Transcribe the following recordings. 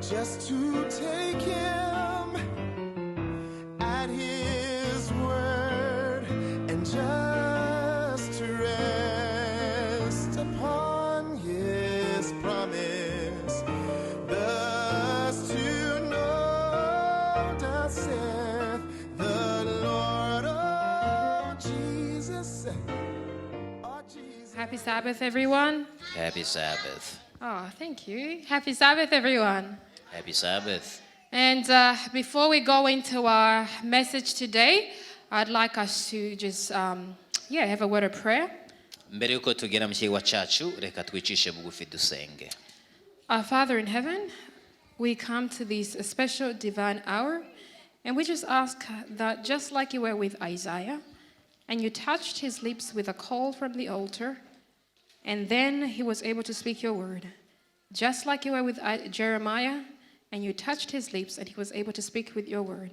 just to take him at his word and just to rest upon his promise, thus to know thus saith the Lord. Oh Jesus, oh Jesus. Happy Sabbath, everyone. Happy Sabbath. Oh, thank you. Happy Sabbath, everyone. Happy Sabbath. And before we go into our message today, I'd like us to just, have a word of prayer. Mbere yuko tugera mu kigwa cyacu reka twicishe bugufi dusenge. Our Father in heaven, we come to this special divine hour, and we just ask that just like you were with Isaiah, and you touched his lips with a call from the altar, and then he was able to speak your word. Just like you were with Jeremiah, and you touched his lips, and he was able to speak with your word.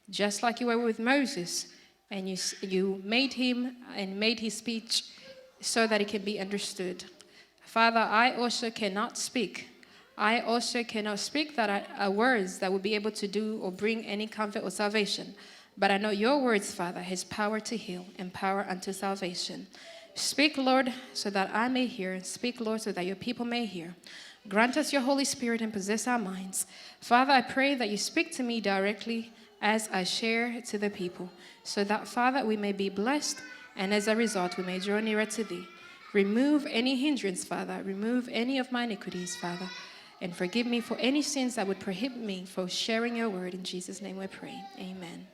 Just like you were with Moses, and you made him and made his speech so that it can be understood. Father, I also cannot speak. I also cannot speak that are words that will be able to do or bring any comfort or salvation. But I know your words, Father, has power to heal and power unto salvation. Speak, Lord, so that I may hear. Speak, Lord, so that your people may hear. Grant us your Holy Spirit and possess our minds. Father, I pray that you speak to me directly as I share to the people, so that, Father, we may be blessed, and as a result, we may draw nearer to thee. Remove any hindrance, Father. Remove any of my iniquities, Father, and forgive me for any sins that would prohibit me from sharing your word. In Jesus' name we pray. Amen.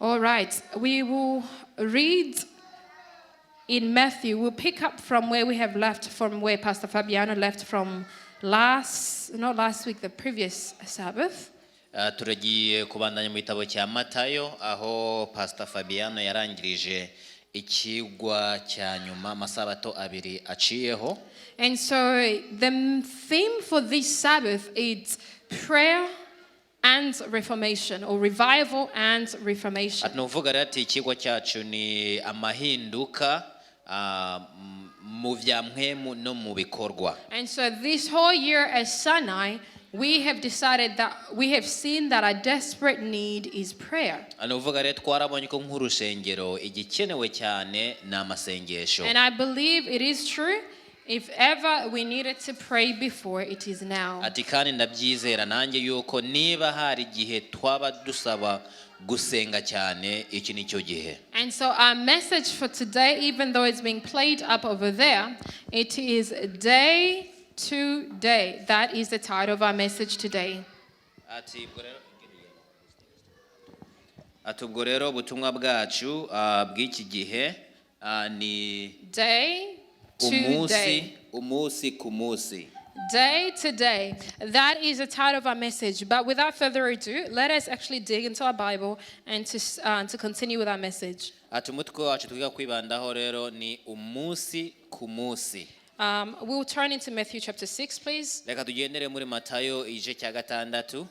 All right, we will read in Matthew. We'll pick up from where we have left, from where Pastor Fabiano left from the previous Sabbath. Turagiye kubandanya mu gitabo cya Matayo aho Pastor Fabiano yarangirije ikigwa cya nyuma amasabato abiri aciyeho. And so the theme for this Sabbath is prayer and reformation, or revival and reformation. Atnuvuga ati ikigwa cyacu ni amahinduka mu bya mpwemu no mu bikorwa. And so this whole year at Sinai, we have decided that we have seen that our desperate need is prayer. Atnuvuga rero twarabonye ko nk'urusengero igikenewe cyane na masengesho. And I believe it is true. If ever we needed to pray before, it is now. Ati kandi ndabyizera nanjye yuko niba hari igihe twaba dusaba gusenga cyane iki nicyo gihe. And so our message for today, even though it's being played up over there, it is day to day. That is the title of our message today. Ati ubwo rero ubutumwa bwacu bw'iki gihe ni day to day. Umusi ku musi. Day to day. That is the title of our message. But without further ado, let us actually dig into our Bible and to continue with our message. Ati umutwe wacu twiga kwibandaho rero ni umusi ku musi. We'll turn into Matthew chapter 6, please. Reka tugendere muri Matayo igice cya gatandatu.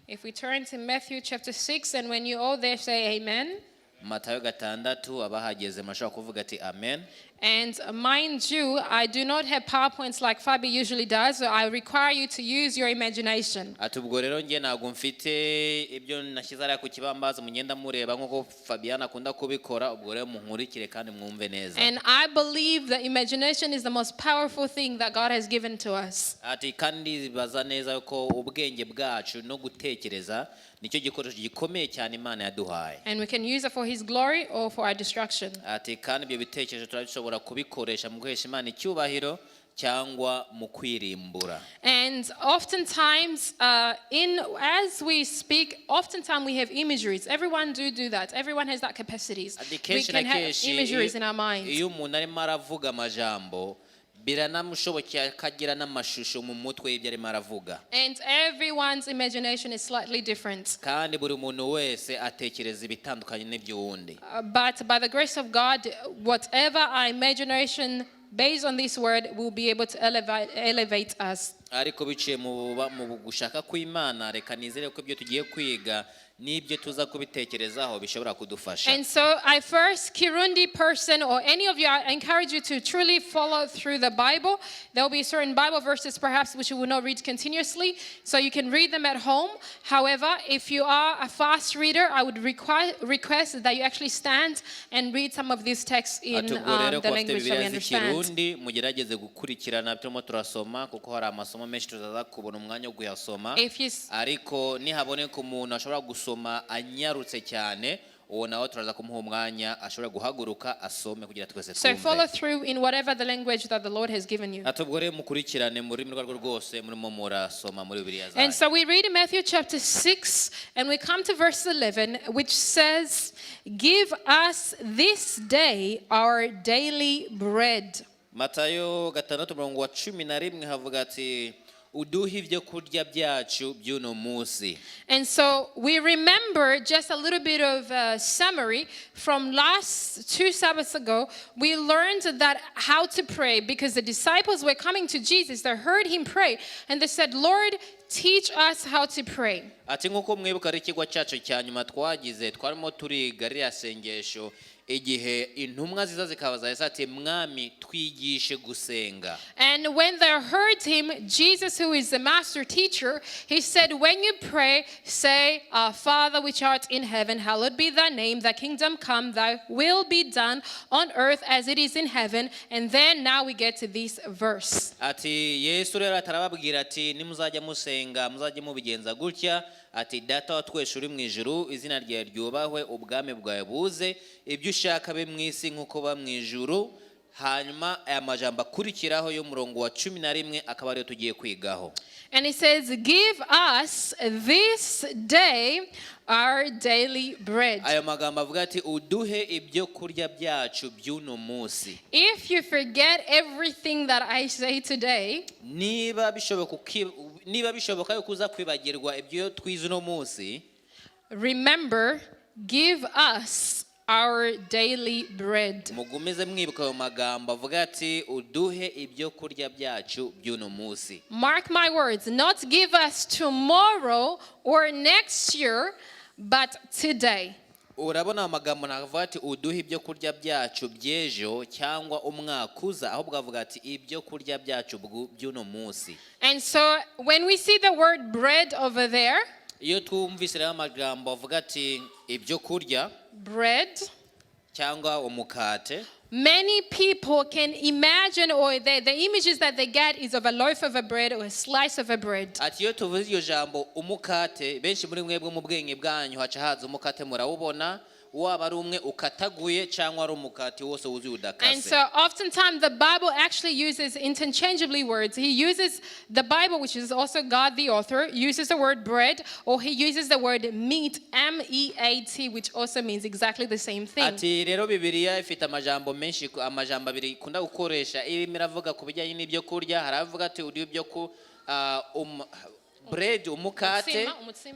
If we turn to Matthew chapter 6, and when you all there say amen. Matayo gatandatu abahageze mashobora kuvuga ati amen. And mind you, I do not have PowerPoints like Fabi usually does, so I require you to use your imagination. Ati ubwo rero ngiye ntabwo mfite ibyo nashyize ari ku kibambazi mugenda mureba nk'uko Fabiana akunda kubikora, ubwo rero munkurikire kandi mwumve neza. And I believe that imagination is the most powerful thing that God has given to us. Ati kandi baza neza ko ubwenge bwacu no gutekereza nicyo gikoresho gikomeye cyane Imana yaduhaye. And we can use it for his glory or for our destruction. Ati kandi ibyo bitekerezo turashobora kubikoresha mu guhesha Imana icyubahiro cyangwa mu kwirimbura. And oftentimes as we speak, oftentimes we have imageries. Everyone do that. Everyone has that capacities. We can have imageries in our minds. Iyo umuntu arimo aravuga amajambo biranamushobokera akagira n'amashusho mu mutwe y'ibyo arimo aravuga. And everyone's imagination is slightly different. Kandi buri muntu wese atekereza ibitandukanye n'iby'uwundi. But by the grace of God, whatever our imagination based on this word will be able to elevate us. ariko biciye mu gushaka kw'Imana reka nizere ko ibyo tugiye kwiga n'ibyo tuza kubitekerezaho bishobora kudufasha. And so I first, Kirundi person or any of you, I encourage you to truly follow through the Bible. There will be certain Bible verses perhaps which you will not read continuously, so you can read them at home. However, if you are a fast reader, I would request that you actually stand and read some of these texts in the language that we understand. Kirundi mugerageze gukurikirana turimo turasoma kuko hari amasomo menshi tuzaza kubona umwanya wo kuyasoma, ariko nihaboneka umuntu ashobora gusoma anyarutse cyane uwo nawe turaza kumuha umwanya ashobora guhaguruka asome kugira twese twumve. So follow through in whatever the language that the Lord has given you. Atubwore mukurikirane muri rwo rwose murimo murasoma muri Bibiliya zanyu. And so we read in Matthew chapter 6 and we come to verse 11 which says, "Give us this day our daily bread." Matayo 6:11 havuga ati uduhe ibyo kurya byacu by'uno munsi. And so we remember just a little bit of a summary from last 2 Sabbaths ago. We learned that how to pray because the disciples were coming to Jesus. They heard him pray and they said, "Lord, teach us how to pray." Ati nkuko mwibuka ari ikigwa cyacu cya nyuma twagize twarimo turiga rya sengesho igihe intumwa ziza zikabaza Yesu ati mwami twigishe gusenga. And when they heard him, Jesus, who is the master teacher, he said, "When you pray, say, Our Father which art in heaven, hallowed be thy name, thy kingdom come, thy will be done on earth as it is in heaven." And then now we get to this verse. Ati Yesu rero atarababwira ati nimuzajya musenga muzajye mubigenza gutya, ati data wa twese uri mu ijuru izina ryawe ryubahwe ubwami bwawe buze ibyo ushaka be mu isi nkuko ba mu ijuru. Hanyuma aya majambo akurikiraho yo murongo wa 11 akaba ariyo tugiye kwigaho. And he says, "Give us this day our daily bread." Ayo magambo avuga ati uduhe ibyo kurya byacu by'uno munsi. If you forget everything that I say today, niba bishoboka yo kuza kwibagirwa ibyo twize uno munsi, remember, give us our daily bread. mugumize mwibuka ayo magambo avuga ati uduhe ibyo kurya byacu by'uno munsi. Mark my words, not give us tomorrow or next year, but today. Urabona amagambo navuga ati uduhe ibyo kurya byacu by'ejo cyangwa umwaka uza, ahubwo avuga ati ibyo kurya byacu by'uno munsi. And so when we see the word bread over there, iyo twumvise rero amagambo avuga ati ibyo kurya bread, cyangwa umukate, many people can imagine, or the images that they get is of a loaf of a bread or a slice of a bread. ati iyo tuvuze iyo jambo umukate, benshi muri mwebwe mu bwenge bwanyu haca haza umukate murawubona, waba ari umwe ukataguye cyangwa ari umukati wose wuzuye udakase. And so oftentimes the Bible actually uses interchangeably words. He uses the Bible, which is also God the author, uses the word bread, or he uses the word meat, M-E-A-T, which also means exactly the same thing. Ati rero Bibiliya ifite amajambo menshi, amajambo abiri ikunda gukoresha irimo iravuga ku bijyanye n'ibyo kurya. Haravuga ati uri ibyo ku bread umukate,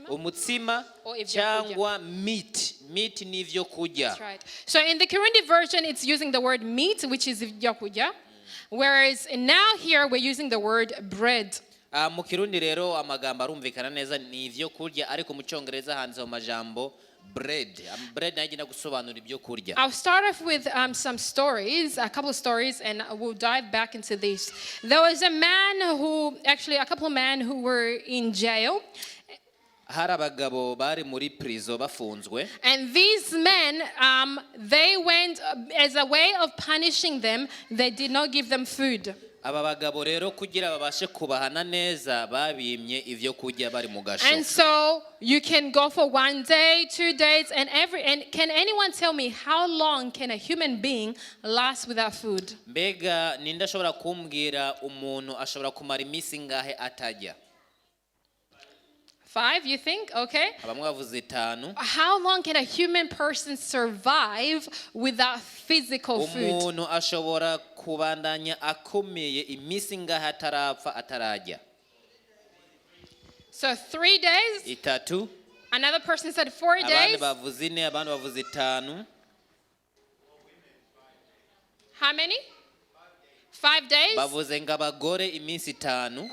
umutsima cyangwa meat. Meat ni ibyo kurya. That's right. So in the Kirundi version it's using the word meat, which is ibyo kurya, whereas now here we're using the word bread. Mu Kirundi rero amagambo arumvikana neza ni ibyo kurya, ariko mu Cyongereza handitse amajambo bread. Bread nagenda gusobanura ibyo kurya. I'll start off with some stories, a couple of stories, and we'll dive back into this. There was a couple of men who were in jail. Hari abagabo bari muri prison bafunzwe. And these men, they went as a way of punishing them. They did not give them food. Aba bagabo rero kugira babashe kubahana neza babimye ivyo kurya bari mu gasho. And so you can go for 1 day, 2 days, and can anyone tell me how long can a human being last without food? Mbega ninde ashobora kumbwira umuntu ashobora kumara iminsi ngahe atajya? 5, you think? Okay. Abamwe bavuze 5. How long can a human person survive without physical food? Umuntu ashobora kubandanya akomeye iminsi ngahe atarapfa atarajya? So 3 days. 3. Another person said 4 days. Abandi bavuze 4, abandi bavuze 5. How many? 5 days. Bavuze ngabagore iminsi 5.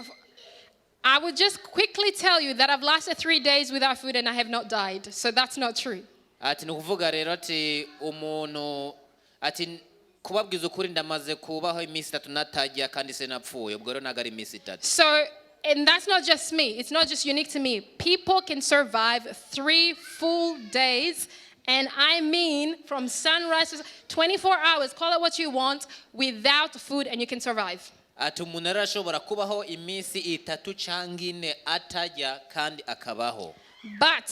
I would just quickly tell you that I've lasted 3 days without food and I have not died. So that's not true. ati nukuvuga rero ati umuntu ati kubabwiza ukuri ndamaze kubaho iminsi 3 natajya kandi sinapfuye ubwo rero nagari iminsi 3. So, and that's not just me. It's not just unique to me. People can survive 3 full days, and I mean from sunrise to 24 hours, call it what you want, without food, and you can survive. ati umuntu arashobora kubaho iminsi 3 cyangwa 4 atajya kandi akabaho. But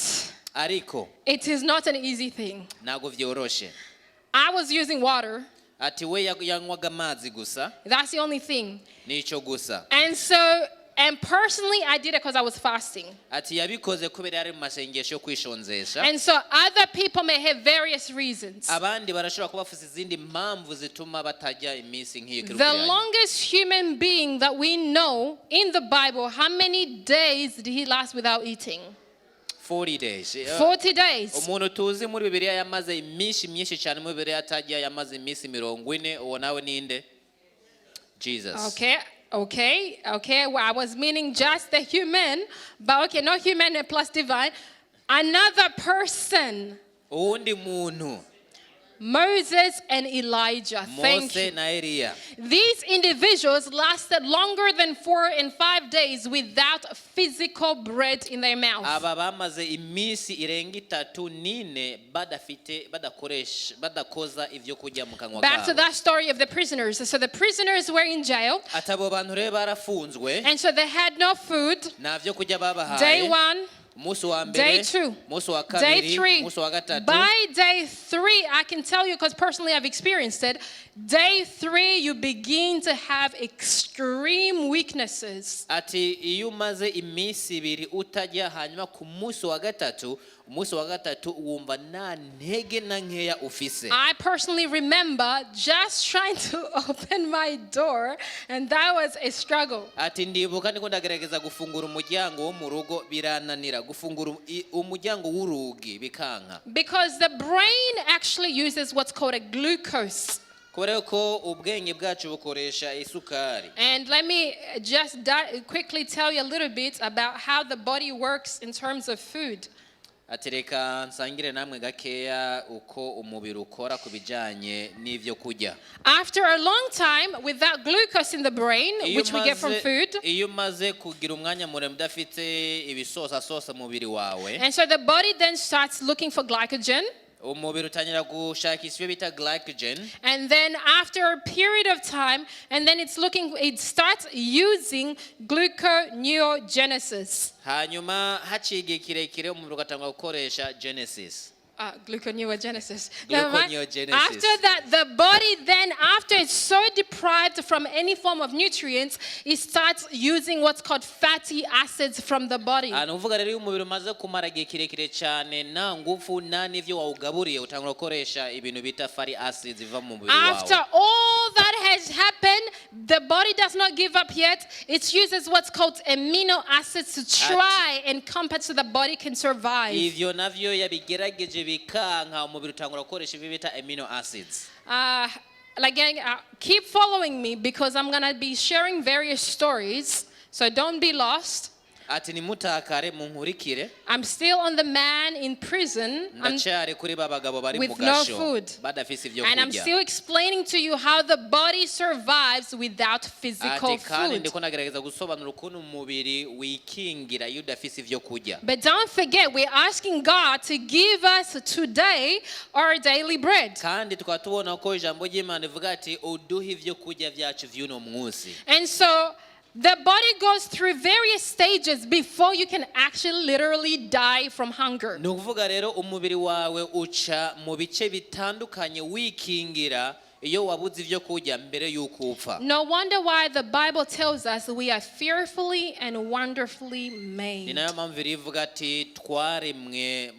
ariko it is not an easy thing. ntago vyoroshe. I was using water. ati we yanywaga amazi gusa. That's the only thing. Nico gusa. And personally, I did it because I was fasting. ati yabikoze kubera ari mu masengesho yo kwishonzesha. And so other people may have various reasons. abandi barashobora kuba bafite izindi mpamvu zituma batajya iminsi nk'iyo The kiruko. longest human being that we know in the Bible, how many days did he last without eating? 40 days. 40 days. umuntu tuzi muri Bibiliya yamaze iminsi myinshi cyane muri Bibiliya atajya yamaze iminsi 40 uwo nawe ninde? Jesus. Okay. Well, I was meaning just the human, but okay, not human plus divine. Another person. uwundi muntu. Moses and Elijah. Thank Mose you. na Eliya. These individuals lasted longer than 4 and 5 days without physical bread in their mouth. aba bamaze iminsi irenga 3 n'ine badakoza ivyo kurya mu kanwa Back to kabo. that story of the prisoners. So the prisoners were in jail, atabo bantu rero barafunzwe and so they had no food. nta vyo kurya babahaye. Day 1, Musi wa day mbere, 2, musi wa day kabiri, 3. musi wa gatatu. By day 3, I can tell you because personally I've experienced it. Day 3, you begin to have extreme weaknesses. ati iyo umaze iminsi 2 utajya hanyuma ku musi wa gatatu wumva nta ntege na nkeya ufise. I personally remember just trying to open my door, and that was a struggle. ati ndibuka niko ndagerageza gufungura umuryango wo mu rugo birananira gufungura umuryango w'urugi bikanka. Because the brain actually uses what's called a glucose. kubera ko ubwenge bwacu bukoresha isukari. And let me just quickly tell you a little bit about how the body works in terms of food. ati reka nsangire namwe gakeya uko umubiri ukora kubijanye n'ivyo kurya. After a long time without glucose in the brain, which we get from food, iyo maze kugira umwanya muremure udafite ibisosa mu mubiri wawe, and so the body then starts looking for glycogen. umubiri utangira gushakisha ibyo bita glycogen. And then after a period of time, and then it starts using gluconeogenesis. hanyuma haciye igihe kirekire umubiri ugatanga gukoresha genesis. Gluconeogenesis. Gluconeogenesis. After that, the body then, after it's so deprived from any form of nutrients, it starts using what's called fatty acids from the body. uvuga rero iyo umubiri umaze kumara igihe kirekire cyane nta ngufu nta n'ivyo wawugaburiye utanga gukoresha ibintu bita fatty acids biva mu mubiri wawe. After all that has happened, the body does not give up yet. It uses what's called amino acids to try and compensate so the body can survive. ivyo navyo yabigerageje bikanka umubiri utangura gukoresha ibyo bita amino acids. Keep following me because I'm going to be sharing various stories, so don't be lost. ati nimutakare munkurikire. I'm still on the man in prison ndacyari kuri babagabo bari mu with no gasho food. badafise ivyo And I'm kurya. still explaining to you how the body survives without physical ati kandi food. ndiko nagerageza gusobanura ukuntu umubiri wikingira iyo udafise ivyo kurya. But don't forget, we're asking God to give us today our daily bread. kandi tukaba tubona ko ijambo ry'Imana rivuga ati uduhe ivyo kurya vyacu vy'uno munsi. And so the body goes through various stages before you can actually literally die from hunger. ni ukuvuga rero umubiri wawe uca mu bice bitandukanye wikingira iyo wabuze ivyo kurya mbere y'uko upfa. No wonder why the Bible tells us we are fearfully and wonderfully ni made. nayo mpamvu rivuga ati twaremwe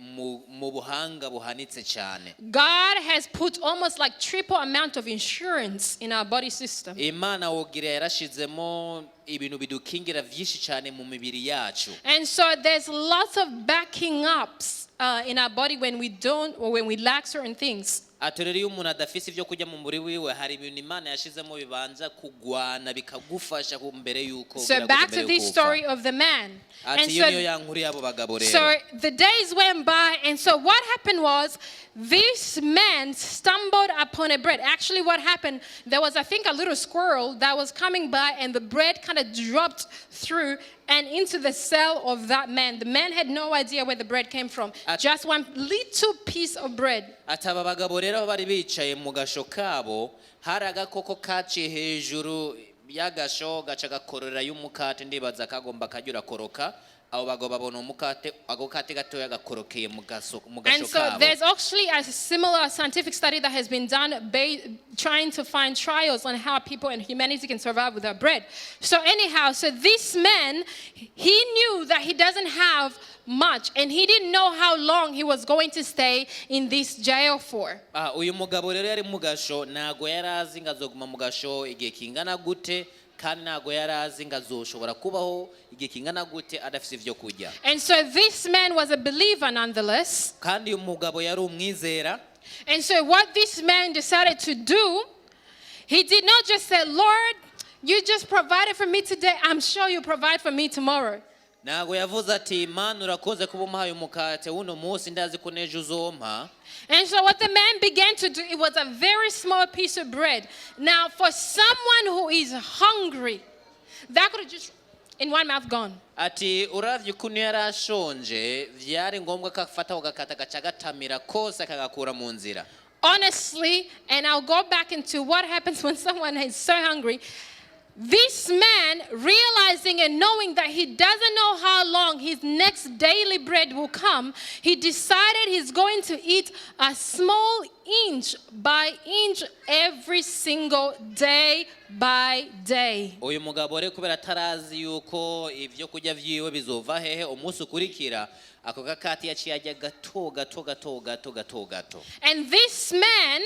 mu buhanga buhanitse cyane. God has put almost like triple amount of insurance in our body system. Imana wogira yarashizemo ibintu bidukingira vyinshi cyane mu mibiri yacu. And so there's lots of backing ups in our body when we don't or when we lack certain things. ati rero iyo umuntu adafise ibyo kujya mu muri wiwe hari ibintu Imana yashizemo bibanza kugwana bikagufasha mbere yuko So back to this story of the man. ati iyo niyo yankuru yabo bagabo rero. So the days went by, and so what happened was this man stumbled upon a bread. Actually, what happened, there was, I think, a little squirrel that was coming by, and the bread kind of dropped through and into the cell of that man. The man had no idea where the bread came from. Just one little piece of bread. ati aba bagabo rero bari bicaye mu gasho kabo, hari agakoko kaciye hejuru y'agasho gaca gakorora y'umukate, ndibaza kagomba kajya koroka. abo bagabo babona umukate, ako kate gatoya gakorokeye mu gasho kabo. And so there's actually a similar scientific study that has been done trying to find trials on how people and humanity can survive without bread. So anyhow, so this man, he knew that he doesn't have much, and he didn't know how long he was going to stay in this jail for. uyu mugabo rero yari mu gasho, ntago yarazi ngo azoguma mu gasho igihe kingana gute, kandi ntago yarazi ngo azoshobora kubaho igihe kingana gute adafite ivyo kujya. And so this man was a believer nonetheless. kandi uyu mugabo yari umwizera. And so what this man decided to do, he did not just say, Lord, you just provided for me today, I'm sure you'll provide for me tomorrow. ntago yavuze ati Mana urakoze kuba umuhaye umukate uno munsi, ndazi ko nejo uzompa. And so what the man began to do, it was a very small piece of bread. Now for someone who is hungry, that could have just in one mouth gone. ati uravye ukuntu yari ashonje, vyari ngombwa ko afata ugakata gaca gatamira kose akagakura mu nzira. Honestly, and I'll go back into what happens when someone is so hungry. This man, realizing and knowing that he doesn't know how long his next daily bread will come, he decided he's going to eat a small inch by inch every single day by day. uyu mugabo rero kubera atarazi yuko ivyo kujya vyiwe bizova hehe umunsi ukurikira, ako gakati yaciye ajya gato gato gato gato gato gato. And this man,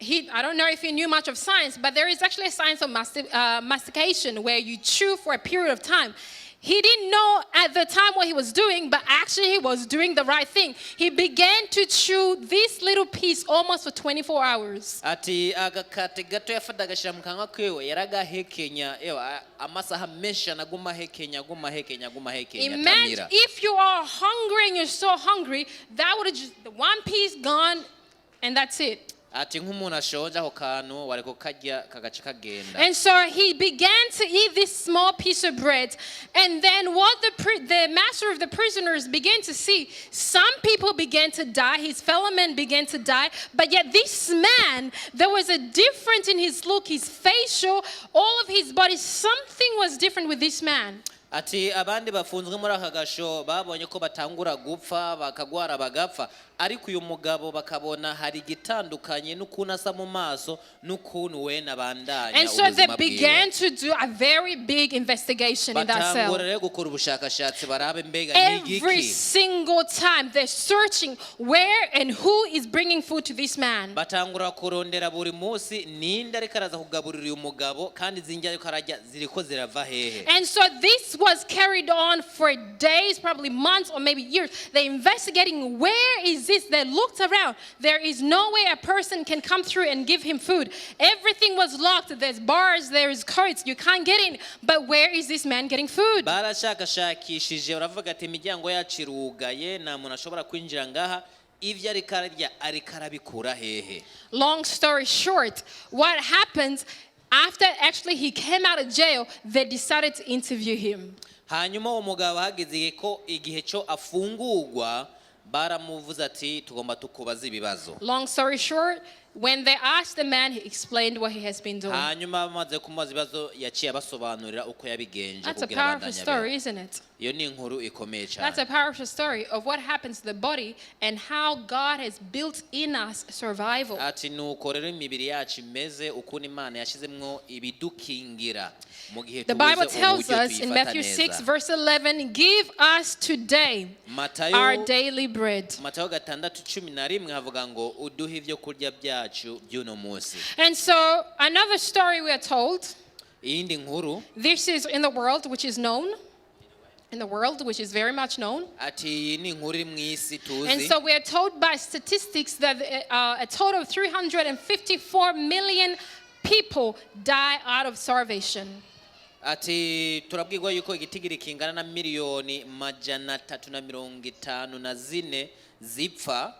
I don't know if he knew much of science, but there is actually a science of mastication where you chew for a period of time. He didn't know at the time what he was doing, but actually he was doing the right thing. He began to chew this little piece almost for 24 hours. ati agakate gato yafata agashira mu kanwa kiwe yaragahekenya, amasaha menshi anaguma hekenya guma hekenya guma hekenya. Imagine if you are hungry and you're so hungry, that would have just the one piece gone and that's it. ati nk'umuntu ashonje aho kantu wariko kajya kagaca kagenda. And so he began to eat this small piece of bread. And then what the master of the prisoners began to see, some people began to die, his fellow men began to die, but yet this man, there was a difference in his look, his facial, all of his body, something was different with this man. ati abandi bafunzwe muri aka gasho babonye ko batangura gupfa bakagwara bagapfa, ariko uyu mugabo bakabona hari gitandukanye n'ukuntu asa mu maso n'ukuntu we nabandanya. And so they began to do a very big investigation in that cell. batangura rero gukora ubushakashatsi barabe mbega Every n'igiki. single time they're searching where and who is bringing food to this man. batangura kurondera buri munsi ninde ariko araza kugaburira uyu mugabo, kandi zinjya ariko arajya ziriko zirava hehe. And so this was carried on for days, probably months or maybe years. They're investigating where is this. They looked around. There is no way a person can come through and give him food. Everything was locked. There's bars, there's crates. You can't get in. But where is this man getting food? barashakashakishije baravuga ati imiryango yacu irugaye, nta muntu ashobora kwinjira ngaha, ivyo ariko ararya ariko arabikura hehe. Long story short, what happens after actually he came out of jail, they decided to interview him. hanyuma uwo mugabo hageze ko igihe cyo afungurwa, baramuvuze ati tugomba tukubaza ibibazo. Long story short, when they asked the man, he explained what he has been doing. hanyuma bamaze kumubaza ibibazo yaciye abasobanurira uko yabigenje. That's a powerful story, isn't it? iyo ni inkuru ikomeye cyane. That's a powerful story of what happens to the body and how God has built in us survival. ati nuko rero imibiri yacu imeze, ukuntu Imana yashizemwo ibidukingira mu gihe The Bible tubuze tells uburyo us in tuyifata Matthew 6 neza. verse 11, give us today our daily bread. Matayo 6:11 havuga ngo uduhe ibyo kurya byacu by'uno munsi. And so another story we are told, iyindi nkuru, this is in the world which is known. in the world, which is very much known. ati iyi ni inkuru iri mu isi And tuzi so we are told by statistics that a total of 354 million people die out of starvation. ati turabwirwa yuko igitigiri kingana na miliyoni 354 zipfa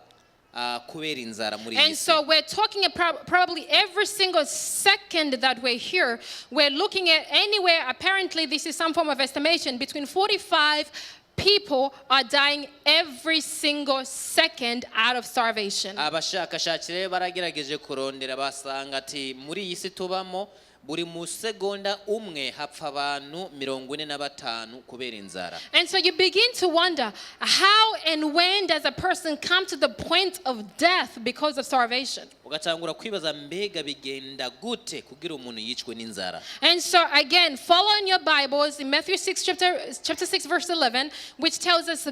kubera inzara muri iyi And si. so we're talking about probably every single second that we're here, we're looking at anywhere, apparently this is some form of estimation, between 45 people are dying every single second out of starvation. abashakashatsi rero baragerageje kurondera basanga ati muri iyi si tubamo buri mu segonda umwe hapfa abantu 45 kubera inzara. And so you begin to wonder, how and when does a person come to the point of death because of starvation? ugatangura kwibaza mbega bigenda gute kugira umuntu yicwe n'inzara. And so again, follow in your Bibles in Matthew 6, chapter 6, verse 11, which tells us,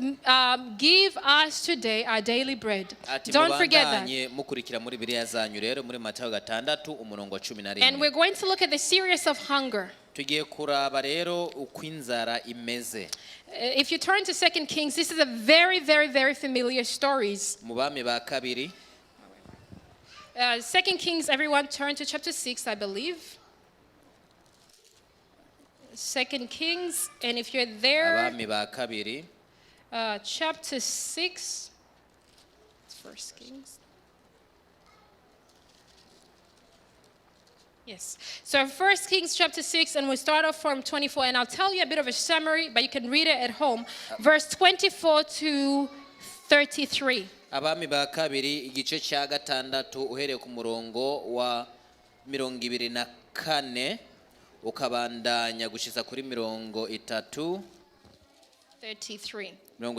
give us today our daily bread. ati Don't forget that. mubandanye mukurikira muri Bibiliya zanyu rero muri Matayo 6:11. And we're going to look at the series of hunger. tugiye kuraba rero uko inzara imeze. If you turn to 2 Kings, this is a very, very, very familiar stories. mu bami ba kabiri 2 Kings, everyone turn to chapter 6, I believe. 2 Kings, and if you're there, abami ba kabiri chapter 6, it's 1 Kings. Yes. So 1 Kings chapter 6, and we start off from 24, and I'll tell you a bit of a summary, but you can read it at home. Verse 24 to 33. abami ba kabiri igice cya gatandatu uhereye ku murongo wa 24 ukabandanya gushitsa kuri 33. 33. And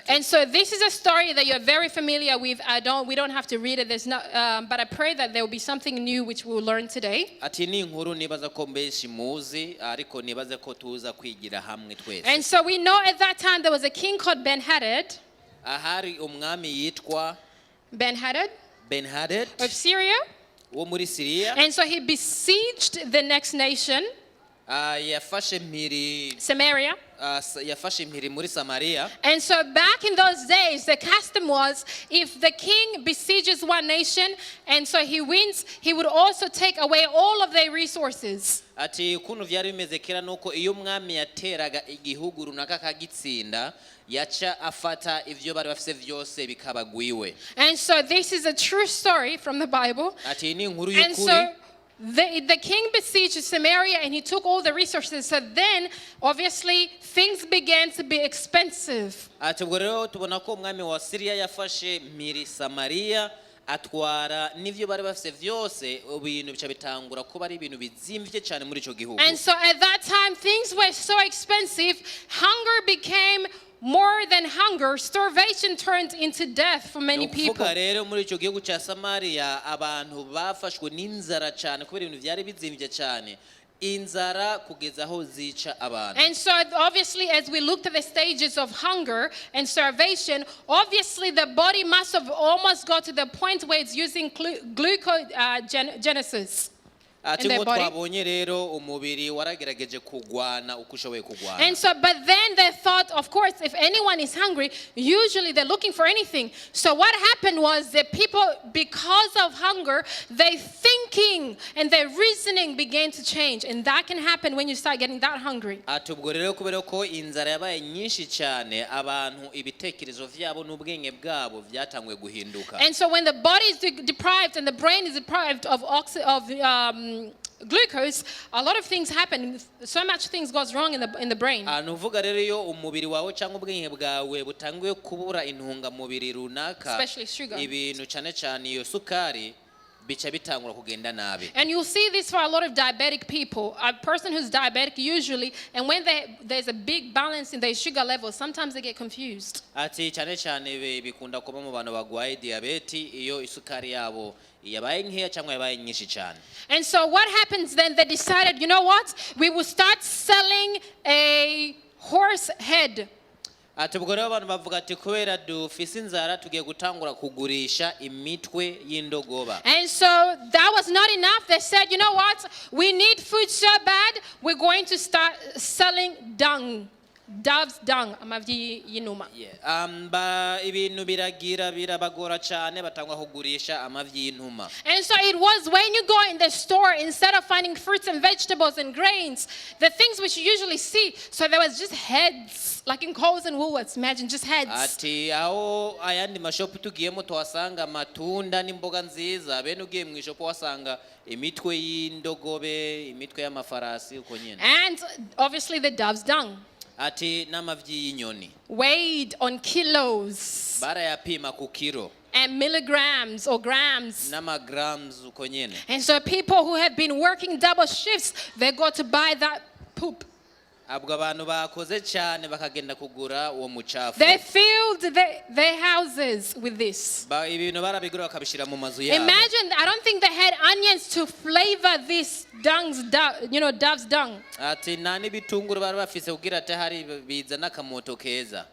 And so this is a story that you're very familiar with. We don't have to read it. There's not, but I pray that there will be something new which we'll learn today. ati ni inkuru nibaza ko mbenshi muzi ariko nibaza ko tuza kwigira hamwe twese. And so we know at that time there was a king called Ben-Hadad. ahari umwami yitwa Ben-Hadad Ben-Hadad of Syria. wo muri Siriya. And so he besieged the next nation, yafashe mpiri Samaria. yafashe impiri muri Samariya. And so back in those days, the custom was if the king besieges one nation and so he wins, he would also take away all of their resources. ati ukuntu byari bimeze kera nuko iyo umwami yateraga igihugu runaka akagitsinda yaca afata ivyo bari bafise vyose bikabagwiwe. And so this is a true story from the Bible. ati ni inkuru And y'ukuri. so the king besieged Samaria and he took all the resources. So then, obviously, things began to be expensive. ati ubwo rero tubona ko umwami wa Siriya yafashe mpiri Samariya atwara n'ivyo bari bafise vyose ibintu bica bitangura kuba ari ibintu bizimvye cyane muri ico gihugu. And so at that time, things were so expensive, hunger became more than hunger. Starvation turned into death for many people. Ukuvuga rero muri ico gihugu ca Samariya abantu bafashwe n'inzara cyane kubera ibintu byari bizimvye cyane. inzara kugeza aho zica abantu. And so obviously as we looked at the stages of hunger and starvation, obviously the body must have almost got to the point where it's using glucogenesis. ati ngo twabonye rero umubiri waragerageje kugwana uko ushoboye kugwana. And so but then they thought, of course, if anyone is hungry, usually they're looking for anything. So what happened was the people, because of hunger, their thinking and their reasoning began to change, and that can happen when you start getting that hungry. ati ubwo rero kubera ko inzara yabaye nyinshi cyane abantu ibitekerezo vyabo n'ubwenge bwabo byatanguye guhinduka. And so when the body is deprived and the brain is deprived of glucose, a lot of things happen. So much things goes wrong in the brain. nuvuga rero iyo umubiri wawe cyangwa ubwenge bwawe butanguye kubura intungamubiri runaka, especially sugar, ibintu cyane cyane iyo sukari bica bitangura kugenda nabi. And you'll see this for a lot of diabetic people. A person who's diabetic usually, and when there's a big balance in their sugar levels, sometimes they get confused. ati cyane cyane bikunda kuba mu bantu bagwaye diabete iyo isukari yabo yabaye nkeya cyangwa yabaye nyinshi cyane. And so what happens then, they decided, you know what, we will start selling a horse head. ati ubwo rero abantu bavuga ati kubera dufise inzara tugiye gutangura kugurisha imitwe y'indogoba. And so that was not enough. They said, you know what, we need food so bad, we're going to start selling dung. dove's dung, amavyi y'inuma. ibintu birabagora cyane batangwa kugurisha amavyi y'intuma. And so it was when you go in the store, instead of finding fruits and vegetables and grains, the things which you usually see, so there was just heads, like in Coles and Woolworths, imagine just heads. Ati aho ayandi mashopu tugiyemo tuhasanga amatunda n'imboga nziza, bene ugiye mu ishopu wasanga imitwe y'indogobe, imitwe y'amafarasi uko nyene. And obviously the dove's dung. Ati n'amavyi y'inyoni. Weighed on kilos. Barayapima ku kilo. And milligrams or grams. Grams uko nyene. And so people who have been working double shifts, they go to buy that poop. Abwo abantu bakoze cyane bakagenda kugura uwo mucafu. They filled their houses with this. Ibintu barabigura bakabishira mu mazu yabo. Imagine, I don't think they had onions to flavor this dove's dung. Ati nani bitunguru bari bafise kugira ati hari biza n'akamoto keza.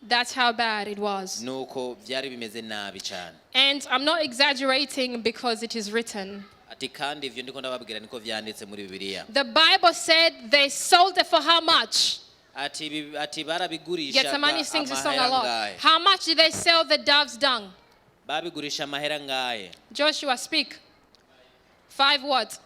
That's how bad it was. Nuko byari bimeze nabi cyane. And I'm not exaggerating because it is written. Ati kandi ivyo ndiko ndababwira niko vyanditse muri Bibiliya. The Bible said they sold it for how much? Ati barabigurisha. Getsamani sings the song a lot. How much did they sell the dove's dung? Babigurisha mahera ngaye. Joshua, speak. 5 what?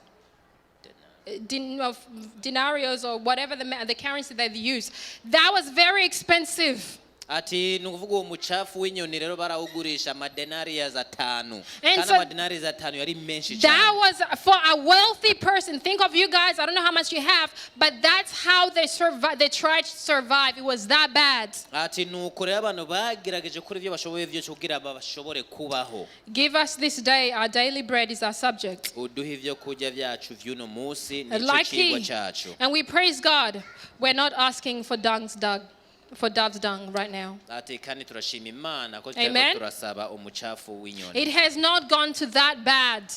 Denarios or whatever the currency that they use. That was very expensive. Ati nukuvuga uwo mucafu w'inyoni rero barawugurisha amadenariya zatanu. And Kana so amadenariya zatanu yari menshi cyane. That was for a wealthy person. Think of you guys, I don't know how much you have, but that's how they survive. They tried to survive. It was that bad. Ati nuko rero abantu bagerageje kuri ibyo bashoboye byo kugira bashobore kubaho. Give us this day our daily bread is our subject. Uduhe ibyo kurya byacu vy'uno munsi nico kigwa cyacu. And we praise God. We're not asking for dove's dung right now. Amen. It has not gone to that bad.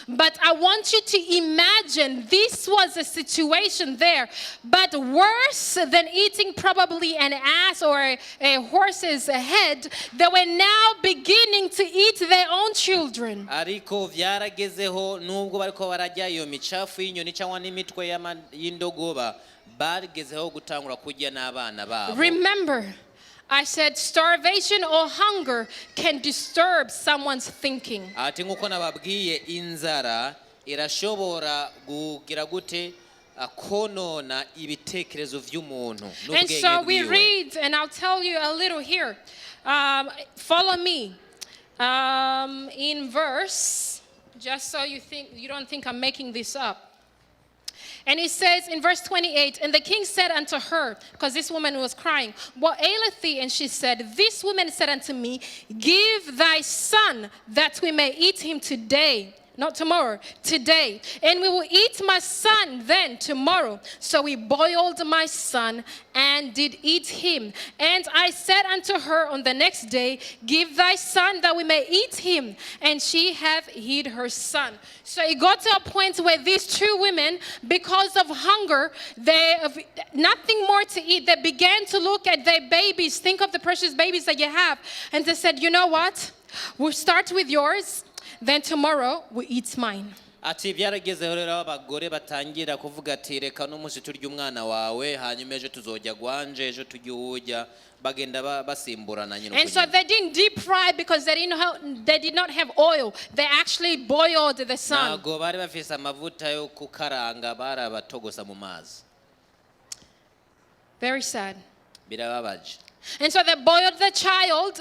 But I want you to imagine this was a situation there, but worse than eating probably an ass or a horse's head, they were now beginning to eat their own children. Remember, I said starvation or hunger can disturb someone's thinking. And so we read, and I'll tell you a little here. Follow me in verse, just so you don't think I'm making this up. And it says in verse 28, and the king said unto her, because this woman was crying, what aileth thee? And she said, this woman said unto me, give thy son that we may eat him today. Not tomorrow, today. And we will eat my son then tomorrow. So we boiled my son and did eat him. And I said unto her on the next day, give thy son that we may eat him. And she hath hid her son. So it got to a point where these two women, because of hunger, they have nothing more to eat. They began to look at their babies. Think of the precious babies that you have. And they said, you know what? We'll start with yours. Then tomorrow we eat mine. Ati byaragezeho rero abagore batangira kuvuga ati reka n'umunsi turya umwana wawe hanyuma ejo tuzojya gwanje ejo tujya bagenda basimburana nyine. And so they didn't deep fry because they did not have oil. They actually boiled the son. Nago bari bafise amavuta yo kukaranga barabatogosa mu mazi. Very sad. Birababaje. And so they boiled the child.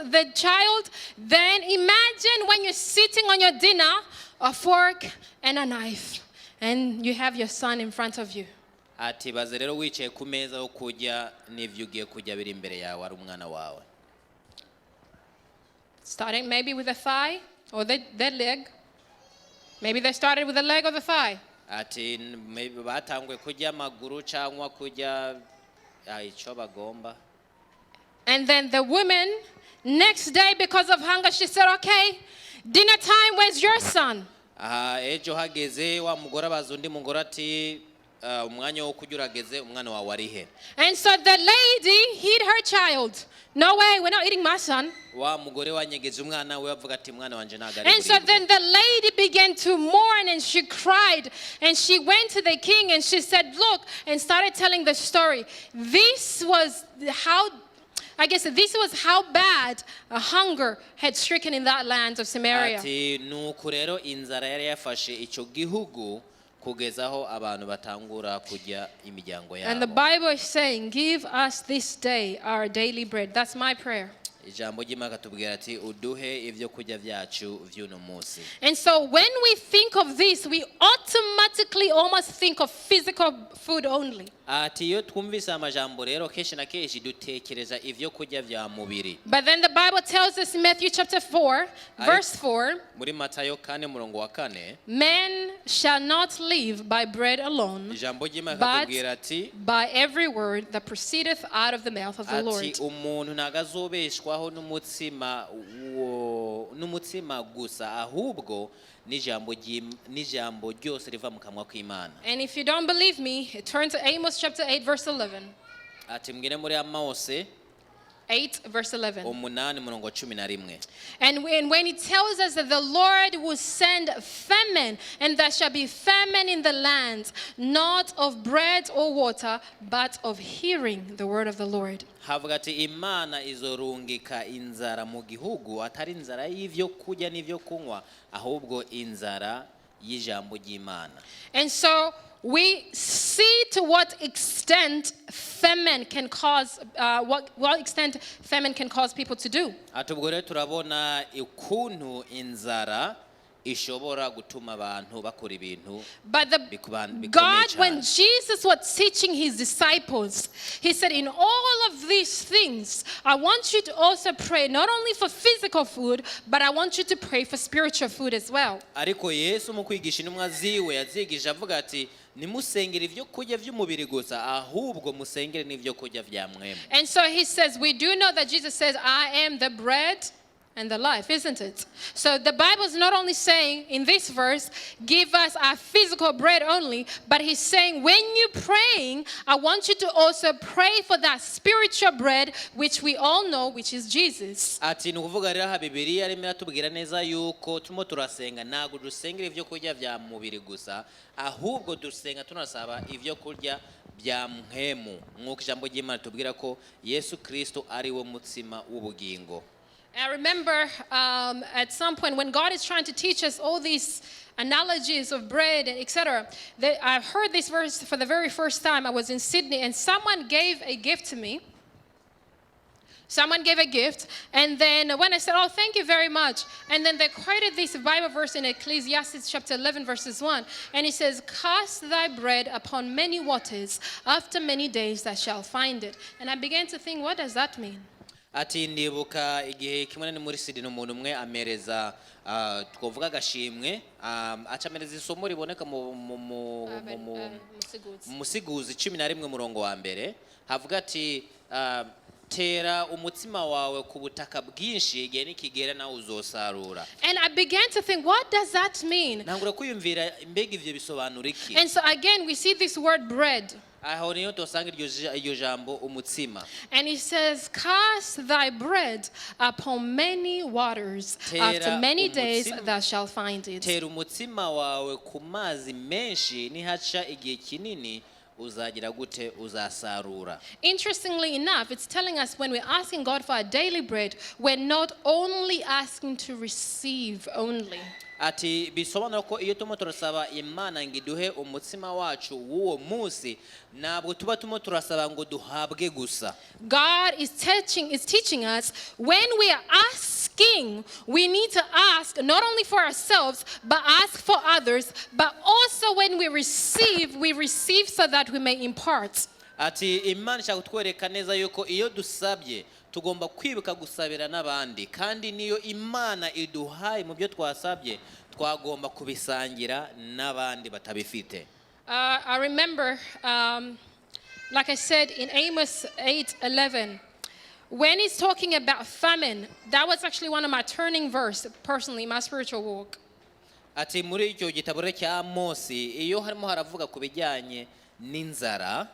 Then imagine when you're sitting on your dinner, a fork and a knife, and you have your son in front of you. Ati baze rero wicaye ku meza yo kujya n'ivyo ugiye kujya biri imbere yawe ari umwana wawe. Starting maybe with a thigh or the leg. Maybe they started with the leg or the thigh. Ati maybe batangwe kujya amaguru cyangwa kujya ico bagomba. And then the woman, next day, because of hunger, she said, okay, dinner time, where's your son? Ejo hageze wa mugore abaza undi mugore ati umwanya wo kurya urageze umwana wawe ari he. And so the lady hid her child. No way, we're not eating my son. Wa mugore wanyegeje umwana we avuga ati mwana wanje ntago ari And so then the lady began to mourn and she cried and she went to the king and she said, look, and started telling the story. This was how bad a hunger had stricken in that land of Samaria. ati nuko rero inzara yari yafashe icyo gihugu kugezaho abantu batangura kujya imiryango And the yabo. Bible is saying, give us this day our daily bread. That's my prayer. Ijambo ry'Imana katubwira ati uduhe ibyo kurya byacu vy'uno munsi. And so when we think of this, we automatically almost think of physical food only. Ati iyo twumvise amajambo rero kenshi na kenshi dutekereza ivyo kurya vya mubiri. But then the Bible tells us in Matthew chapter 4, verse 4, muri Matayo 4:4, man shall not live by bread alone, ijambo ry'Imana but katubwira ati by every word that proceedeth out of the mouth of the Lord. ati umuntu ntagazobeshwaho n'umutsima gusa ahubwo n'ijambo ryose riva mu kanwa k'Imana. And if you don't believe me, turn to Amos chapter 8 verse 11. Ati mbwire muri Amose 8 verse 11. 8:11. And when he tells us that the Lord will send famine, and there shall be famine in the land, not of bread or water, but of hearing the word of the Lord. Havuga ati Imana izorungika inzara mu gihugu atari inzara y'ivyo kurya n'ivyo kunywa ahubwo inzara y'ijambo ry'Imana. And so we see to what extent famine can cause, what extent famine can cause people to do. Atubwo rero turabona ukuntu inzara ishobora gutuma abantu bakora ibintu. But God, when Jesus was teaching his disciples, he said, in all of these things, I want you to also pray not only for physical food, but I want you to pray for spiritual food as well. Ariko Yesu mu kwigisha intumwa ziwe yazigije avuga ati nimusengere ivyo kurya vy'umubiri gusa ahubwo musengere n'ivyo kurya vya mwemu. And so he says, we do know that Jesus says, I am the bread and the life, isn't it? So the Bible is not only saying in this verse, give us our physical bread only, but he's saying when you're praying, I want you to also pray for that spiritual bread, which we all know, which is Jesus. Ati nukuvuga rero ha Bibiliya arimo iratubwira neza yuko turimo turasenga ntago dusengera ivyo kurya vya mubiri gusa ahubwo dusenga tunasaba ivyo kurya bya mwemu nk'uko ijambo ry'Imana tubwira ko Yesu Kristo ari wo mutsima w'ubugingo. I remember at some point when God is trying to teach us all these analogies of bread and etc. I've heard this verse for the very first time. I was in Sydney and someone gave a gift to me. Someone gave a gift, and then when I said, oh, thank you very much, and then they quoted this Bible verse in Ecclesiastes chapter 11 verses 1, and it says, cast thy bread upon many waters, after many days thou shalt find it. And I began to think, what does that mean? Ati ndibuka igihe kimwe muri Sydney umuntu umwe amereza twovuga agashimwe acamereza isomo riboneka mu Musiguzi 11:1 havuga ati tera umutsima wawe ku butaka bwinshi igihe nikigera nawe uzosarura. And I began to think, what does that mean? Nangura kwiyumvira mbega ivyo bisobanura iki. And so again we see this word bread. Aho niyo tosanga iryo jambo umutsima. And he says, cast thy bread upon many waters, after many days thou shalt find it. Tera umutsima wawe ku mazi menshi nihaca igihe kinini uzagira gute uzasarura. Interestingly enough, it's telling us when we're asking God for our daily bread, we're not only asking to receive only. Ati bisobanura ko iyo tumo turasaba Imana ngiduhe umutsima wacu w'uwo munsi nabwo tuba tumo turasaba ngo duhabwe gusa. God is teaching us when we are asking, we need to ask not only for ourselves, but ask for others, but also when we receive so that we may impart. Ati Imana ishaka kutwereka neza yuko iyo dusabye tugomba kwibuka gusabira n'abandi kandi niyo Imana iduhaye mu byo twasabye twagomba kubisangira n'abandi batabifite. I remember like I said in Amos 8:11, when he's talking about famine, that was actually one of my turning verse personally in my spiritual walk. Ati muri icyo gitabo cya Amosi iyo harimo haravuga ku bijyanye n'inzara.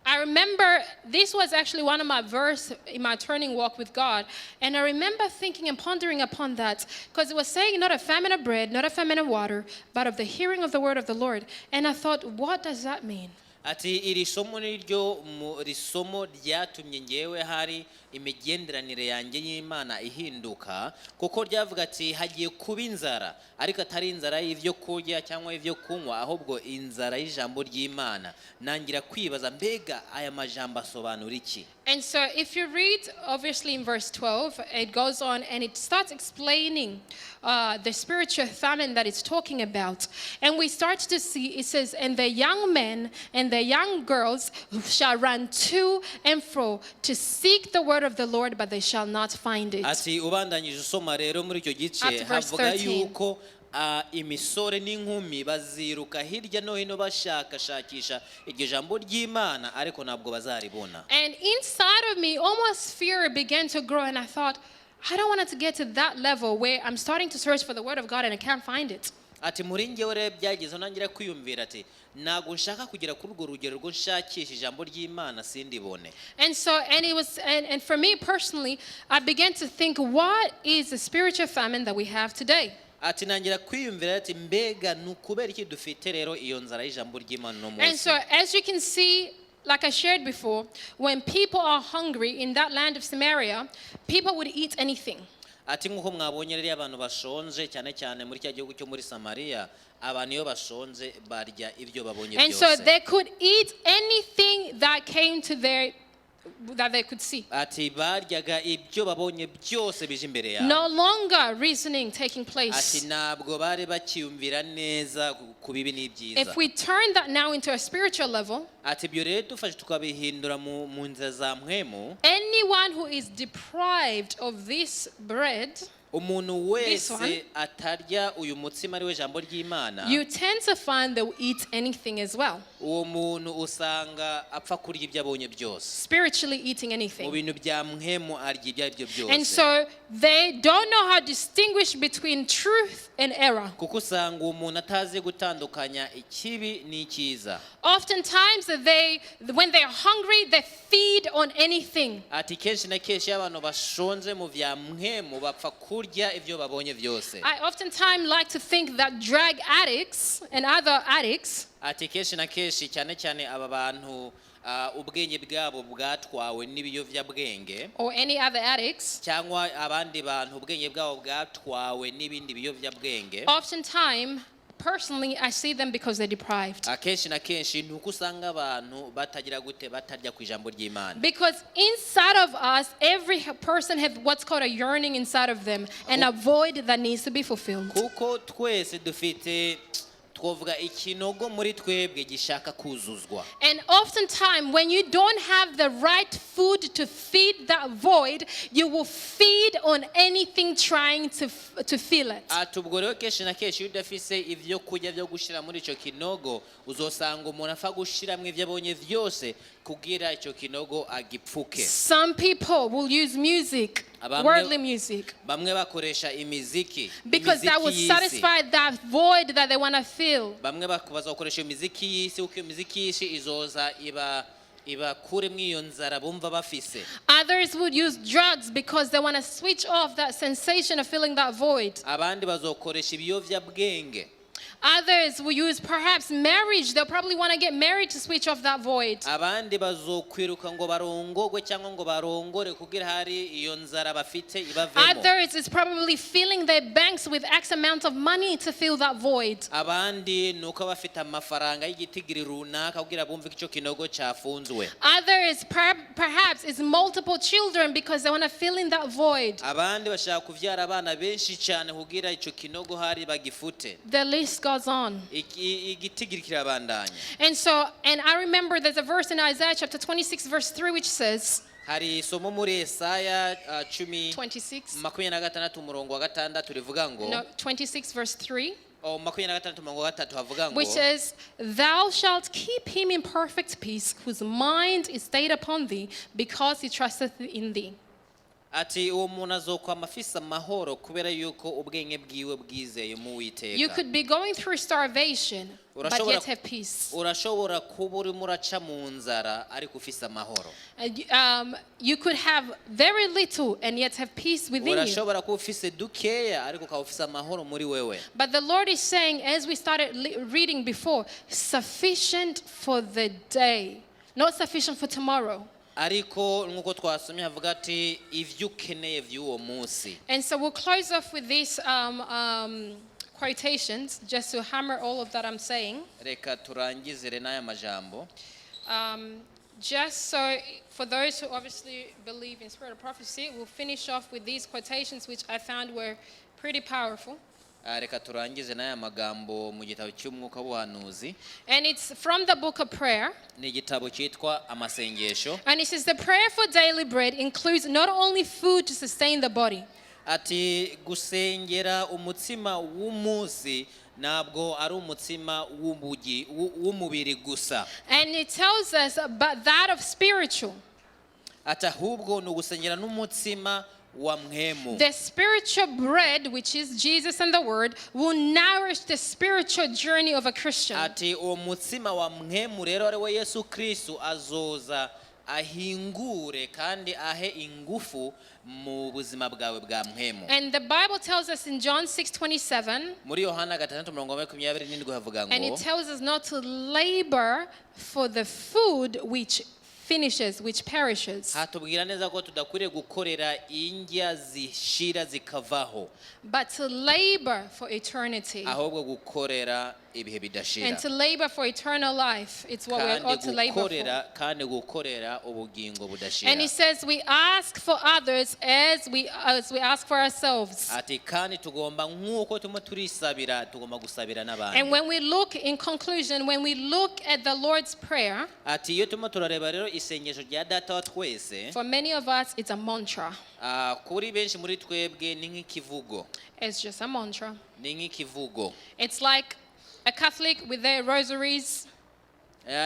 I remember this was actually one of my verses in my turning walk with God. And I remember thinking and pondering upon that because it was saying not a famine of bread, not a famine of water, but of the hearing of the word of the Lord. And I thought, what does that mean? Ati iri somo niryo risomo ryatumye ngewe hari imigenderanire yanjye y'Imana ihinduka kuko ryavuga ati hagiye kuba inzara ariko atari inzara y'ivyo kurya cyangwa y'ivyo kunywa ahubwo inzara y'ijambo ry'Imana nangira kwibaza mbega aya majambo asobanura iki. And so if you read, obviously in verse 12, it goes on and it starts explaining the spiritual famine that it's talking about. And we start to see, it says, and the young men and the young girls shall run to and fro to seek the word of the Lord, but they shall not find it. Ati ubandanyije usoma rero muri icyo gice havuga yuko imisore n'inkumi baziruka hirya no hino bashakashakisha iryo jambo ry'Imana ariko ntabwo bazaribona. And inside of me almost fear began to grow and I thought I don't want it to get to that level where I'm starting to search for the word of God and I can't find it. Ati muri ngewe rero byageze nangira kwiyumvira ati ntabwo nshaka kugera kuri urwo rugero rwo nshakisha ijambo ry'Imana sindibone. And so and it was and for me personally I began to think what is the spiritual famine that we have today? Ati nangira kwiyumvira ati mbega nukubera iki dufite rero iyo nzara y'ijambo ry'Imana no munsi. And so as you can see, like I shared before, when people are hungry in that land of Samaria, people would eat anything. Ati nkuko mwabonye rero abantu bashonje cyane cyane muri cya gihugu cyo muri Samaria abantu iyo bashonje barya ibyo babonye byose. And so they could eat anything that came to that they could see. Ati baryaga ibyo babonye byose bije imbere yabo. No longer reasoning taking place. Ati ntabwo bari bakiyumvira neza ku bibi n'ibyiza. If we turn that now into a spiritual level, ati ibyo rero dufashe tukabihindura mu nzira za mpwemu, anyone who is deprived of this bread, umuntu wese atarya uyu mutsima ari we jambo ry'Imana, you tend to find they will eat anything as well. Uwo muntu usanga apfa kurya ibyo abonye byose. Spiritually eating anything. Mu bintu bya mpwemu arya ibyo ari byo byose. And so they don't know how to distinguish between truth and error. Kuko usanga umuntu atazi gutandukanya ikibi n'icyiza. Oftentimes when they are hungry, they feed on anything. Ati kenshi na kenshi abantu bashonje mu bya mpwemu bapfa kurya ibyo babonye byose. I oftentimes like to think that drug addicts and other addicts, ati kenshi na kenshi cyane cyane aba bantu ubwenge bwabo bwatwawe n'ibiyovyabwenge, or any other addicts, cyangwa abandi bantu ubwenge bwabo bwatwawe n'ibindi biyovyabwenge, oftentimes personally I see them because they're deprived. Akenshi na kenshi nuko usanga abantu batagira gute batarya ku ijambo ry'Imana. Because inside of us, every person has what's called a yearning inside of them and a void that needs to be fulfilled. Kuko twese dufite twovuga ikinogo muri twebwe gishaka kuzuzwa. And oftentimes when you don't have the right food to feed that void, you will feed on anything trying to fill it. Atubwo rero kenshi na kenshi udafise ivyo kurya byo gushira muri ico kinogo uzosanga umuntu afa gushiramwe ivyo abonye vyose kugira ico kinogo agipfuke. Some people will use music, worldly music, bamwe bakoresha imiziki because that will satisfy that void that they want to fill. Bamwe bakoresha imiziki y'isi uko imiziki y'isi izoza ibakure mw'iyo nzara bumva bafise. Others would use drugs because they want to switch off that sensation of filling that void. Abandi bazokoresha ibiyovyabwenge. Others will use perhaps marriage. They'll probably want to get married to switch off that void. Abandi bazokwiruka ngo barongogwe cyangwa ngo barongore kugira hari iyo nzara bafite ibavemo. Others is probably filling their banks with X amount of money to fill that void. Abandi nuko bafite amafaranga y'igitigiri runaka kugira bumve ico kinogo cafunzwe. Others perhaps is multiple children because they want to fill in that void. Abandi bashaka kuvyara abana benshi cyane kugira ico kinogo hari bagifute. The list goes on. Igitigiri kirabandanya. And I remember there's a verse in Isaiah chapter 26 verse 3 which says, hari isomo muri Yesaya 26 26 umurongo wa 6 rivuga ngo, no, 26 verse 3, 26 umurongo wa 3 havuga ngo, which says, thou shalt keep him in perfect peace whose mind is stayed upon thee because he trusteth in thee. ati uwo muntu azokwama afise amahoro kubera yuko ubwenge bwiwe bwizeye mu You Uwiteka. could be going through starvation, but Urashobora- yet have peace. urashobora kuba urimo uraca mu nzara ariko ufise amahoro. You could have very little and yet have peace within you. urashobora kuba ufise dukeya ariko ukaba ufise amahoro muri wewe. But the Lord is saying, as we started reading before, sufficient for the day, not sufficient for tomorrow. ariko nk'uko twasomye havuga ati ivyo ukeneye vy'uwo munsi. And so we'll close off with these quotations, just to hammer all of that I'm saying. Reka turangizire n'aya majambo. Just so, for those who obviously believe in spirit of prophecy, we'll finish off with these quotations, which I found were pretty powerful. Reka turangize n'aya magambo mu gitabo cy'umwuka w'ubuhanuzi. And it's from the book of prayer. Ni igitabo cyitwa amasengesho. And it says the prayer for daily bread includes not only food to sustain the body, Ati gusengera umutsima w'umunsi ntabwo ari umutsima w'umubiri gusa. and it tells us but that of spiritual. Ati ahubwo ni ugusengera n'umutsima wa mhemu. The spiritual bread, which is Jesus and the Word, will nourish the spiritual journey of a Christian. Ati uwo mutsima wa mhemu rero ari we Yesu Kristo azoza ahingure kandi ahe ingufu mu buzima bwawe bwa mhemu. And the Bible tells us in John 6:27, Muri Yohana 6:27 havuga and it ngo tells us not to labor for the food which finishes, which perishes, hatubwira neza ko tudakwiriye gukorera indya zishira zikavaho, but to labor for eternity. ahubwo gukorera ibihe bidashira. And to labor for eternal life. It's what we ought to labor for. kandi gukorera ubugingo budashira. And he says we ask for others as we ask for ourselves. Ati kandi tugomba nk'uko turimo turisabira tugomba gusabira n'abandi. And when we look, in conclusion, when we look at the Lord's Prayer, Ati iyo turimo turareba rero isengesho rya data wa twese, for many of us, it's a mantra. kuri benshi muri twebwe ni nk'ikivugo. It's just a mantra. Ni nk'ikivugo. It's like a Catholic with their rosaries,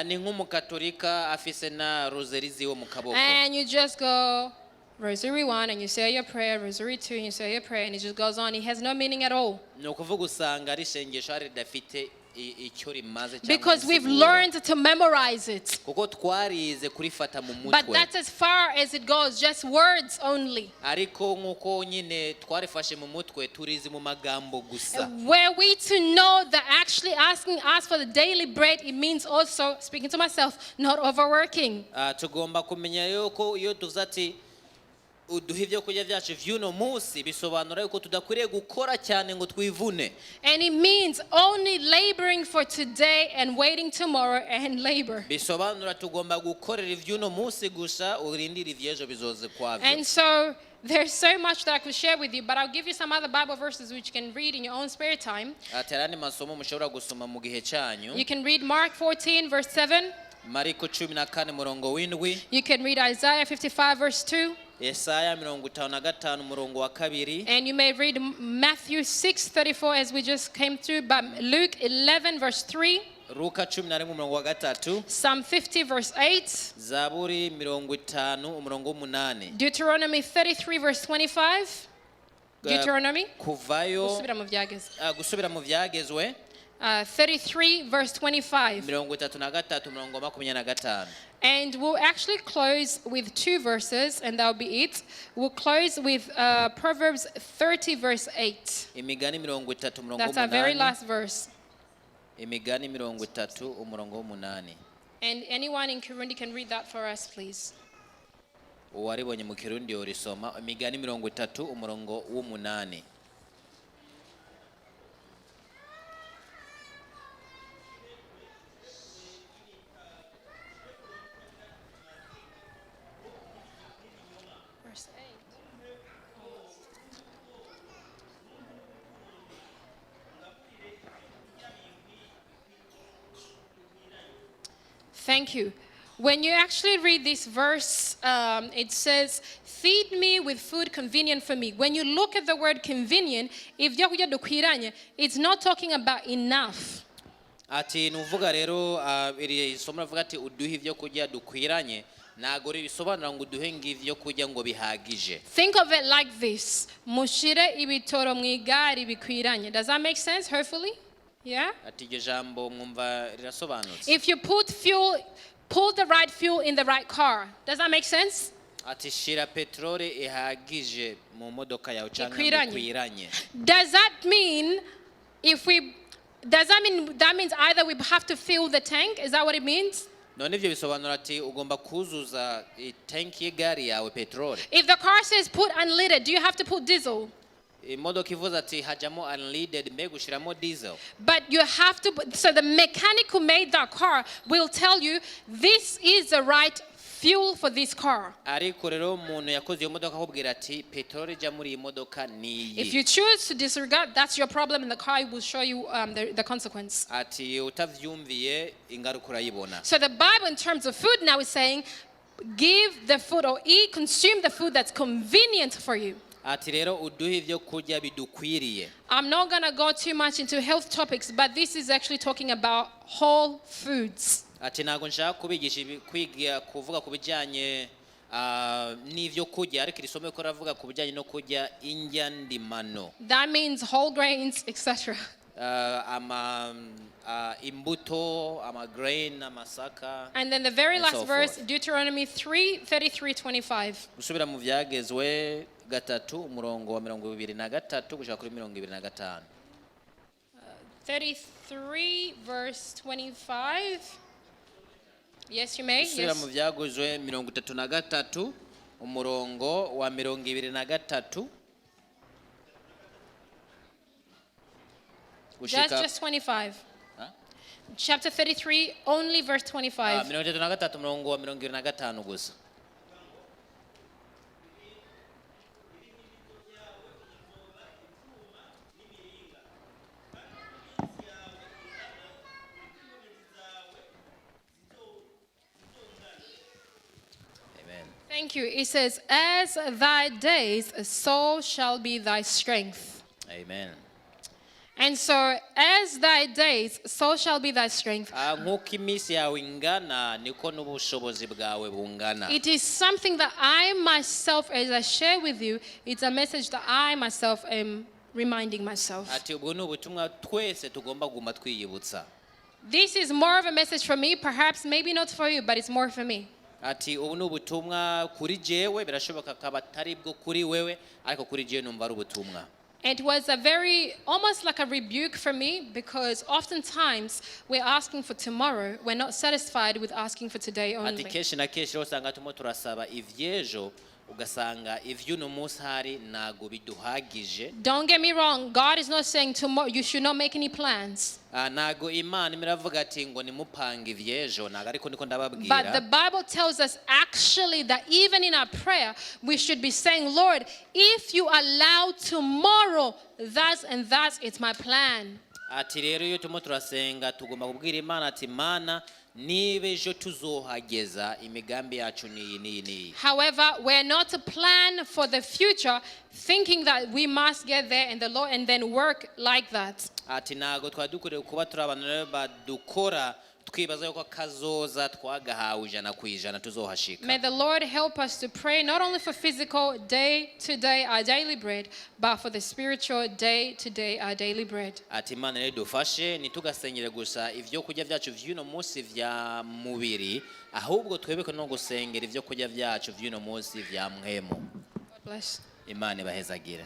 Ni nk'umukatolika afise na rosary ziwe mu kaboko. and you just go rosary 1 and you say your prayer, rosary 2 and you say your prayer, and it just goes on. It has no meaning at all. Ni ukuvuga usanga ari isengesho hari ridafite icyo rimaze cyangwa Because we've risigura. learned to memorize it. Kuko twarize kurifata mu But mutwe. that's as far as it goes, just words only. Ariko nk'uko nyine twarifashe mu mutwe turizi mu magambo gusa. Were we to know that actually asking us for the daily bread, it means also, speaking to myself, not overworking. Tugomba kumenya yuko iyo tuvuze ati uduha ibyo kurya byacu vy'uno munsi bisobanura yuko tudakwiriye gukora cyane ngo twivune. And it means only laboring for today and waiting tomorrow and labor. Bisobanura tugomba gukorera ivy'uno munsi gusa urindira ivyejo bizoze kwavyo. And so there's so much that I could share with you, but I'll give you some other Bible verses which you can read in your own spare time. Aterani masomo mushobora gusoma mu gihe cyanyu. You can read Mark 14 verse 7. Mariko 14 murongo w'indwi. You can read Isaiah 55 verse 2. Yesaya 55 murongo wa kabiri. And you may read Matthew 6:34 as we just came through, but Luke 11 verse 3. Luka 11 murongo wa gatatu. Psalm 50 verse 8. Zaburi 50 umurongo 8. Deuteronomy 33 verse 25. Deuteronomy. Kuvayo gusubira mu vyagezwe. 33 verse 25. 33 murongo 25. And we'll actually close with two verses, and that'll be it. We'll close with Proverbs 30 verse 8. Imigani 30 murongo 8. That's our very last verse. Imigani 30 umurongo 8. And anyone in Kirundi can read that for us, please. Uwaribonye mu Kirundi orisoma Imigani 30 umurongo 8. Verse 8. Thank you. When you actually read this verse, it says, feed me with food convenient for me. When you look at the word convenient, it's not talking about enough. ati nuvuga rero iri somo ravuga ati uduhe ibyo kurya dukwiranye ntago bisobanura ngo uduhe ngivyo kurya ngo bihagije. Think of it like this. Mushire ibitoro mwigari bikwiranye. Does that make sense? Hopefully? Yeah? Ati iryo jambo mwumva rirasobanutse. If you put the right fuel in the right car. Does that make sense? Ati shira petrole ihagije mu modoka yawe cyangwa bikwiranye. Does that mean that means either we have to fill the tank? Is that what it means? None ivyo bisobanura ati ugomba kuzuza tank y'igari yawe petrole. If the car says put unleaded, do you have to put diesel? Imodoka ivuze ati hajamo unleaded mbega ushiramo diesel. But you have to, so the mechanic who made that car will tell you this is the right fuel for this car. Ariko rero umuntu yakoze iyo modoka akubwira ati petrole ija muri iyi modoka niyi. If you choose to disregard, that's your problem, and the car will show you the consequence. Ati utavyumviye ingaruka urayibona. So the Bible in terms of food now is saying give the food or consume the food that's convenient for you. Ati rero uduhe ibyo kurya bidukwiriye. I'm not going to go too much into health topics, but this is actually talking about whole foods. Ati ntago nshaka kubigisha kwiga kuvuga ku bijyanye n'ivyo kurya ariko irisome ko ravuga ku bijyanye no kurya indya ndimano. That means whole grains, etc. Imbuto, grain, amasaka. And then the very last verse, Deuteronomy 3:33-25. Gusubira mu vyagezwe gatatu umurongo wa 23 gushaka kuri 25. 33 verse 25. Yes, you may. Gusubira mu vyagezwe 33 umurongo wa 23. Just 25. Huh? Chapter 33, only verse 25. 33 umurongo wa 25 gusa. Thank you. It says, as thy days, so shall be thy strength. Amen. And so, as thy days, so shall be thy strength. It is something that I myself, as I share with you, it's a message that I myself am reminding myself. This is more of a message for me, perhaps maybe not for you, but it's more for me. Ati ubu n'ubutumwa kuri jewe birashoboka kabatari bwo kuri wewe ariko kuri jewe numva ari ubutumwa. It was almost like a rebuke for me, because oftentimes we're asking for tomorrow, we're not satisfied with asking for today only. Ati keshi na keshi usanga tumo turasaba ivyejo ugasanga ivyuno munsi hari nago biduhagije. Don't get me wrong, God is not saying tomorrow you should not make any plans. Nago Imana imiravuga ati ngo nimupanga ivyejo nago ariko niko ndababwira. But the Bible tells us actually that even in our prayer we should be saying, Lord, if you allow tomorrow, that's it's my plan. Ati rero iyo tumo turasenga tugomba kubwira Imana ati Mana niba ejo tuzohageza imigambi yacu ni. However, we're not to plan for the future thinking that we must get there and then work like that. Ati nago twadukoreye kuba turabana badukora twibaza yuko kazoza twagahawe 100% tuzohashika. May the Lord help us to pray not only for physical day to day our daily bread, but for the spiritual day to day our daily bread. Ati Imana rero dufashe nitugasengere gusa ivyo kurya vyacu vy'uno munsi vya mubiri ahubwo twebeke no gusengera ivyo kurya vyacu vy'uno munsi vya mwemo. God bless. Imana ibahezagira.